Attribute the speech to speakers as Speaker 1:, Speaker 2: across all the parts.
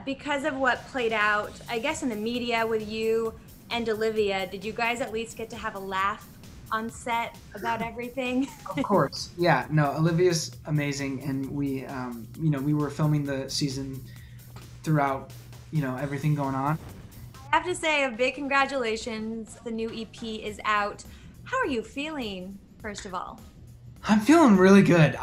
Speaker 1: Because of what played out, I guess, in the media with you and Olivia, did you guys at least get to have a laugh on set about everything?
Speaker 2: Of course. Yeah, no, Olivia's amazing, and we were filming the season throughout, everything going on.
Speaker 1: I have to say a big congratulations. The new EP is out. How are you feeling, first of all?
Speaker 2: I'm feeling really good.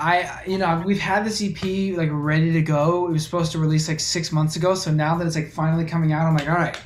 Speaker 2: We've had this EP like ready to go. It was supposed to release like 6 months ago. So now that it's like finally coming out, I'm like, all right.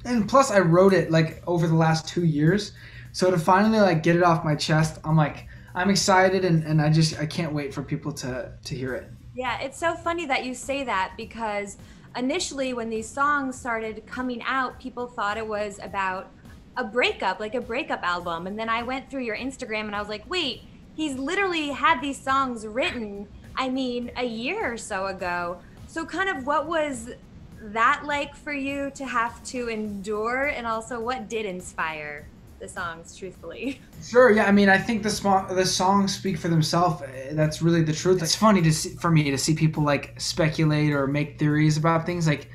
Speaker 2: And plus I wrote it like over the last 2 years. So to finally like get it off my chest, I'm excited and I can't wait for people to hear it.
Speaker 1: Yeah, it's so funny that you say that because initially when these songs started coming out, people thought it was about a breakup, like a breakup album. And then I went through your Instagram and I was like, wait, he's literally had these songs written, a year or so ago. So kind of what was that like for you to have to endure, and also what did inspire the songs, truthfully?
Speaker 2: Sure, yeah. I think the songs speak for themselves. That's really the truth. It's funny for me to see people like speculate or make theories about things. Like,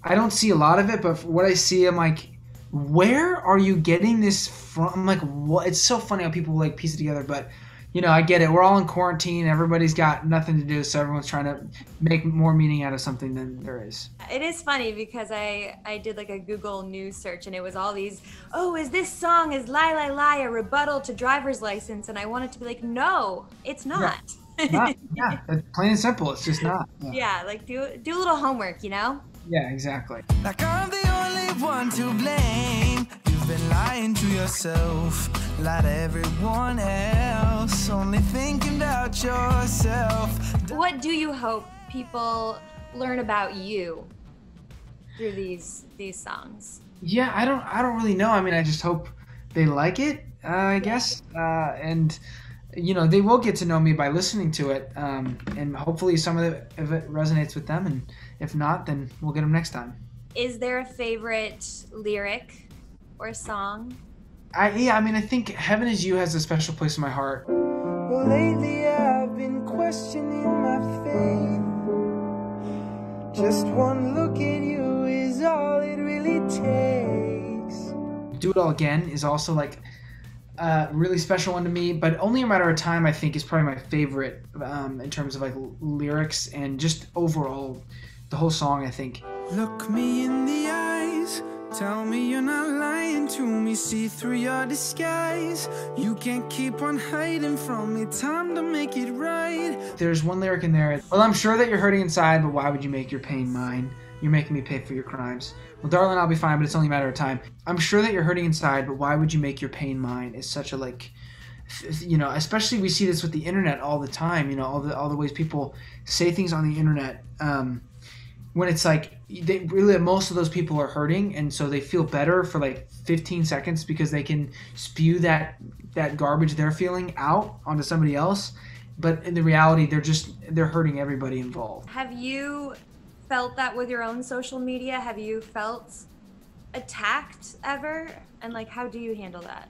Speaker 2: I don't see a lot of it, but what I see, I'm like, where are you getting this from? I'm like, what? It's so funny how people like piece it together, but I get it. We're all in quarantine. Everybody's got nothing to do, so everyone's trying to make more meaning out of something than there is.
Speaker 1: It is funny because I did like a Google News search and it was all these, is this song, is Lie Lie Lie a rebuttal to driver's license? And I wanted to be like, no, it's not.
Speaker 2: Yeah, it's plain and simple. It's just not.
Speaker 1: Yeah, like do a little homework,
Speaker 2: Yeah, exactly.
Speaker 3: Like I'm the only one to blame. You've been lying to yourself, lie to everyone else, only thinking about yourself.
Speaker 1: What do you hope people learn about you through these songs?
Speaker 2: Yeah, I don't really know. I just hope they like it, I guess. And they will get to know me by listening to it. And hopefully some of it resonates with them, and if not, then we'll get them next time.
Speaker 1: Is there a favorite lyric or song?
Speaker 2: I think Heaven Is You has a special place in my heart.
Speaker 3: Well, lately I've been questioning my faith. Just one look at you is all it really takes.
Speaker 2: Do It All Again is also like a really special one to me, but Only a Matter of Time I think is probably my favorite in terms of like lyrics and just overall the whole song, I think.
Speaker 3: Look me in the eyes, tell me you're not lying to me, see through your disguise. You can't keep on hiding from me, time to make it right.
Speaker 2: There's one lyric in there, well, I'm sure that you're hurting inside, but why would you make your pain mine? You're making me pay for your crimes. Well, darling, I'll be fine, but it's only a matter of time. I'm sure that you're hurting inside, but why would you make your pain mine? It's such a especially we see this with the internet all the time, all the ways people say things on the internet. When it's like most of those people are hurting, and so they feel better for like 15 seconds because they can spew that garbage they're feeling out onto somebody else. But in the reality, they're hurting everybody involved.
Speaker 1: Have you felt that with your own social media? Have you felt attacked ever? And like, how do you handle that?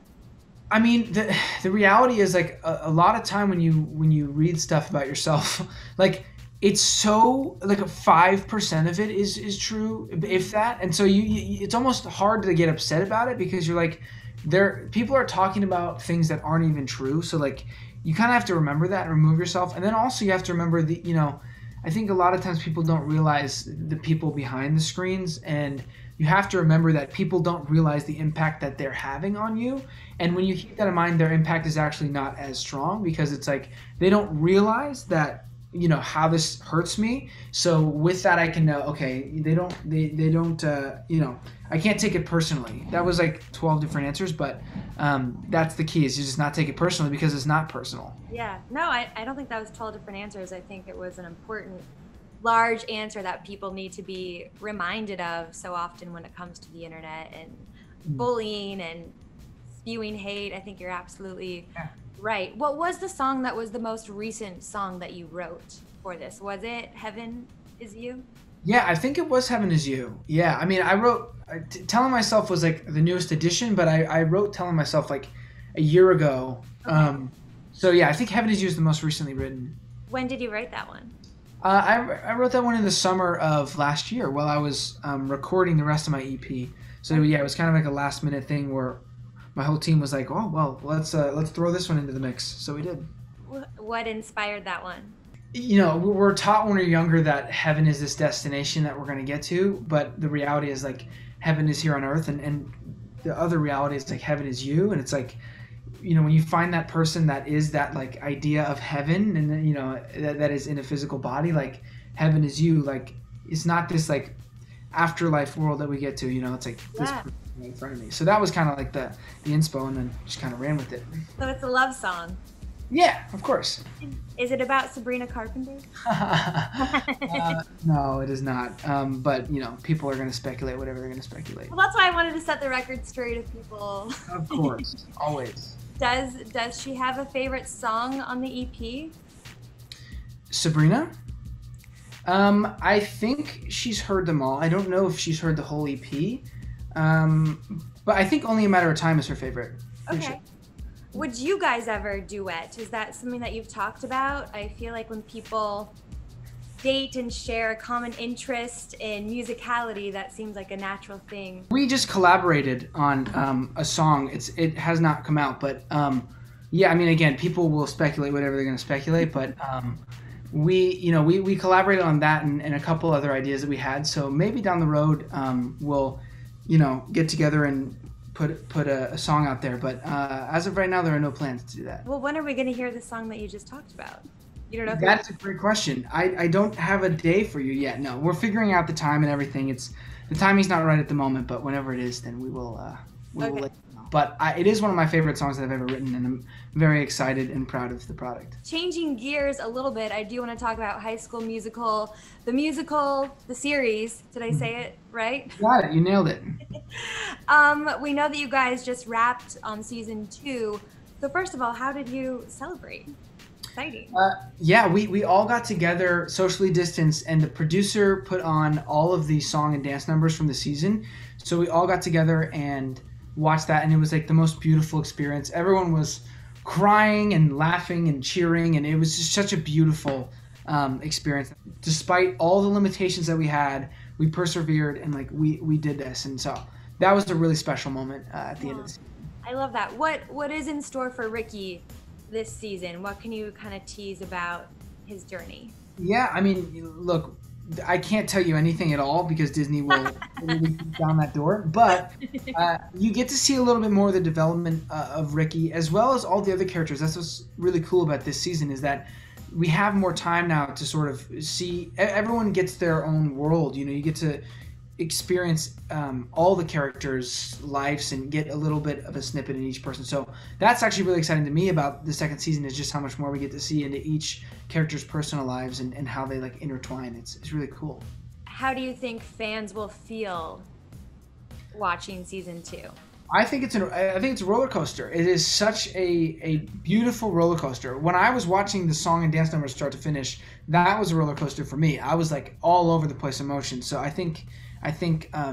Speaker 2: The reality is like a lot of time when you read stuff about yourself, like, it's so like 5% of it is true, if that. And so it's almost hard to get upset about it because you're like, people are talking about things that aren't even true. So like, you kind of have to remember that and remove yourself. And then also you have to remember I think a lot of times people don't realize the people behind the screens, and you have to remember that people don't realize the impact that they're having on you. And when you keep that in mind, their impact is actually not as strong because it's like they don't realize that how this hurts me. So with that, I can know, okay, they don't, I can't take it personally. That was like 12 different answers, but that's the key, is you just not take it personally because it's not personal.
Speaker 1: Yeah, no, I don't think that was 12 different answers. I think it was an important, large answer that people need to be reminded of so often when it comes to the internet and bullying and spewing hate. I think you're absolutely right. What was the song that was the most recent song that you wrote for this? Was it Heaven Is You?
Speaker 2: Yeah, I think it was Heaven Is You. Yeah, I wrote, Telling Myself was like the newest edition, but I wrote Telling Myself like a year ago. Okay. So yeah, I think Heaven Is You is the most recently written.
Speaker 1: When did you write that one?
Speaker 2: I wrote that one in the summer of last year while I was recording the rest of my EP. So yeah, it was kind of like a last minute thing where my whole team was like, "Oh well, let's throw this one into the mix." So we did.
Speaker 1: What inspired that one?
Speaker 2: You know, we're taught when we're younger that heaven is this destination that we're going to get to, but the reality is like heaven is here on earth, and the other reality is like heaven is you, and it's like, you know, when you find that person that is that like idea of heaven, and then, you know, that is in a physical body, like heaven is you, like it's not this like afterlife world that we get to, you know, it's like this person in front of me. So that was kind of like the inspo, and then just kind of ran with it.
Speaker 1: So it's a love song.
Speaker 2: Yeah, of course.
Speaker 1: Is it about Sabrina Carpenter?
Speaker 2: No, it is not. But, you know, people are going to speculate whatever they're going to speculate.
Speaker 1: Well, that's why I wanted to set the record straight with people.
Speaker 2: Of course, always.
Speaker 1: Does she have a favorite song on the EP?
Speaker 2: Sabrina? I think she's heard them all. I don't know if she's heard the whole EP. But I think Only a Matter of Time is her favorite.
Speaker 1: Okay.
Speaker 2: Sure.
Speaker 1: Would you guys ever duet? Is that something that you've talked about? I feel like when people date and share a common interest in musicality, that seems like a natural thing.
Speaker 2: We just collaborated on a song. It has not come out, but yeah, I mean, again, people will speculate whatever they're going to speculate, but we collaborated on that and a couple other ideas that we had. So maybe down the road we'll, you know, get together and put a song out there, but as of right now, there are no plans to do that.
Speaker 1: Well, when are we going to hear the song that you just talked about? You don't know.
Speaker 2: That's a great question. I don't have a day for you yet. No, we're figuring out the time and everything. The timing's not right at the moment, but whenever it is, then we will let you know. But it is one of my favorite songs that I've ever written, and I'm very excited and proud of the product. Changing
Speaker 1: gears a little bit, I do want to talk about High School Musical, the series. Did I say it right?
Speaker 2: You got it. You nailed it.
Speaker 1: We know that you guys just wrapped on season 2. So first of all, how did you celebrate? Exciting.
Speaker 2: Yeah, we all got together, socially distanced, and the producer put on all of the song and dance numbers from the season. So we all got together and watched that, and it was like the most beautiful experience. Everyone was crying and laughing and cheering, and it was just such a beautiful experience. Despite all the limitations that we had, we persevered, and like we did this, and so that was a really special moment at the end of the season.
Speaker 1: I love that. What is in store for Ricky this season? What can you kind of tease about his journey?
Speaker 2: Yeah, I mean, look, I can't tell you anything at all because Disney will keep down that door. But you get to see a little bit more of the development of Ricky, as well as all the other characters. That's what's really cool about this season, is that we have more time now to sort of see. Everyone gets their own world. You know, you get to experience all the characters' lives and get a little bit of a snippet in each person. So that's actually really exciting to me about the second season, is just how much more we get to see into each character's personal lives and how they like intertwine. It's really cool.
Speaker 1: How do you think fans will feel watching season 2?
Speaker 2: I think it's a roller coaster. It is such a beautiful roller coaster. When I was watching the song and dance numbers start to finish, that was a roller coaster for me. I was like all over the place emotion. So I think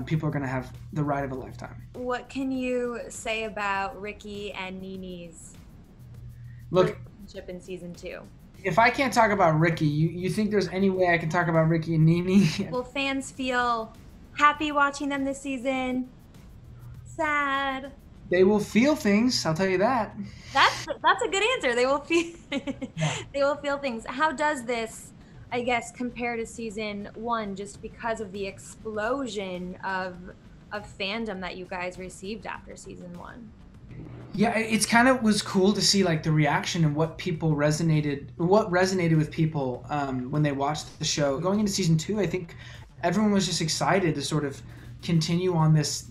Speaker 2: people are going to have the ride of a lifetime.
Speaker 1: What can you say about Ricky and Nini's relationship in season 2?
Speaker 2: If I can't talk about Ricky, you think there's any way I can talk about Ricky and Nini?
Speaker 1: Will fans feel happy watching them this season? Sad?
Speaker 2: They will feel things, I'll tell you that.
Speaker 1: That's a good answer. They will feel they will feel things. How does this, I guess, compare to season 1, just because of the explosion of fandom that you guys received after season 1?
Speaker 2: Yeah, it's kind of was cool to see like the reaction and what resonated with people when they watched the show. Going into season 2, I think everyone was just excited to sort of continue on this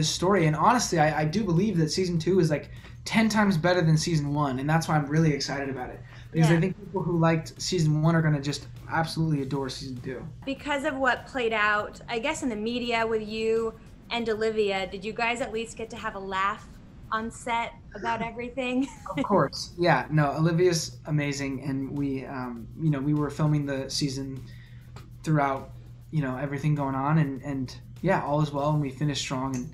Speaker 2: story. And honestly, I do believe that season 2 is like 10 times better than season 1, and that's why I'm really excited about it. Because I think people who liked season 1 are going to just absolutely adore season 2.
Speaker 1: Because of what played out, I guess, in the media with you and Olivia, did you guys at least get to have a laugh on set about everything?
Speaker 2: Of course. Yeah, no, Olivia's amazing, and we were filming the season throughout, everything going on, and yeah, all is well, and we finished strong, and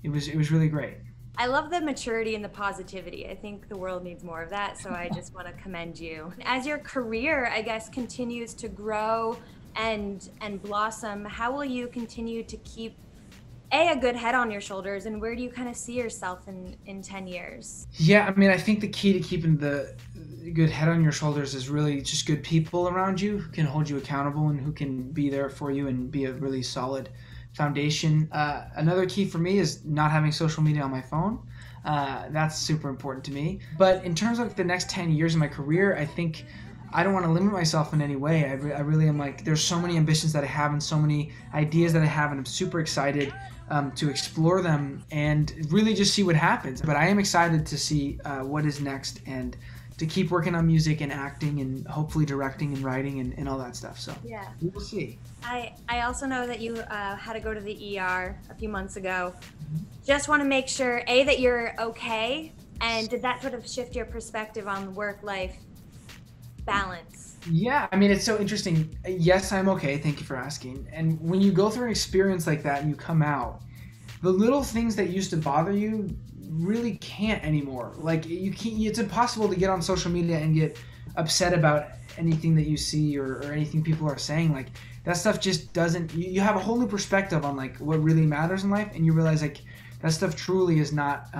Speaker 2: it was really great.
Speaker 1: I love the maturity and the positivity. I think the world needs more of that, so I just want to commend you. As your career, I guess, continues to grow and blossom, how will you continue to keep a good head on your shoulders, and where do you kind of see yourself in 10 years?
Speaker 2: Yeah, I mean, I think the key to keeping the good head on your shoulders is really just good people around you who can hold you accountable and who can be there for you and be a really solid foundation. Another key for me is not having social media on my phone. That's super important to me. But in terms of the next 10 years of my career, I think I don't want to limit myself in any way. I really am like, there's so many ambitions that I have and so many ideas that I have, and I'm super excited to explore them and really just see what happens. But I am excited to see what is next and to keep working on music and acting and hopefully directing and writing and all that stuff. So
Speaker 1: yeah,
Speaker 2: we will see.
Speaker 1: I also know that you had to go to the ER a few months ago. Just want to make sure, A, that you're okay, and did that sort of shift your perspective on work-life balance?
Speaker 2: Yeah, I mean, it's so interesting. Yes, I'm okay. Thank you for asking. And when you go through an experience like that and you come out, the little things that used to bother you really can't anymore. Like, you can't, it's impossible to get on social media and get upset about anything that you see or anything people are saying. Like, that stuff just doesn't, you have a whole new perspective on like what really matters in life, and you realize like that stuff truly is not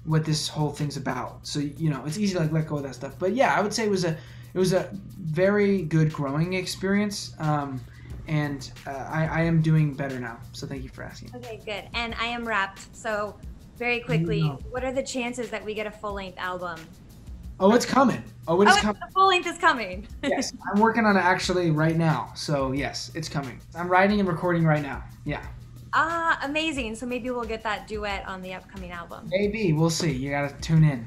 Speaker 2: what this whole thing's about. So, you know, it's easy to like let go of that stuff. But yeah, I would say it was a very good growing experience, and I am doing better now. So thank you for asking.
Speaker 1: Okay, good. And I am wrapped. So very quickly, what are the chances that we get a full-length album?
Speaker 2: Oh, it's coming. Oh, it is coming.
Speaker 1: The full-length is coming.
Speaker 2: Yes, I'm working on it actually right now. So yes, it's coming. I'm writing and recording right now. Yeah.
Speaker 1: Ah, amazing. So maybe we'll get that duet on the upcoming album.
Speaker 2: Maybe. We'll see. You got to tune in.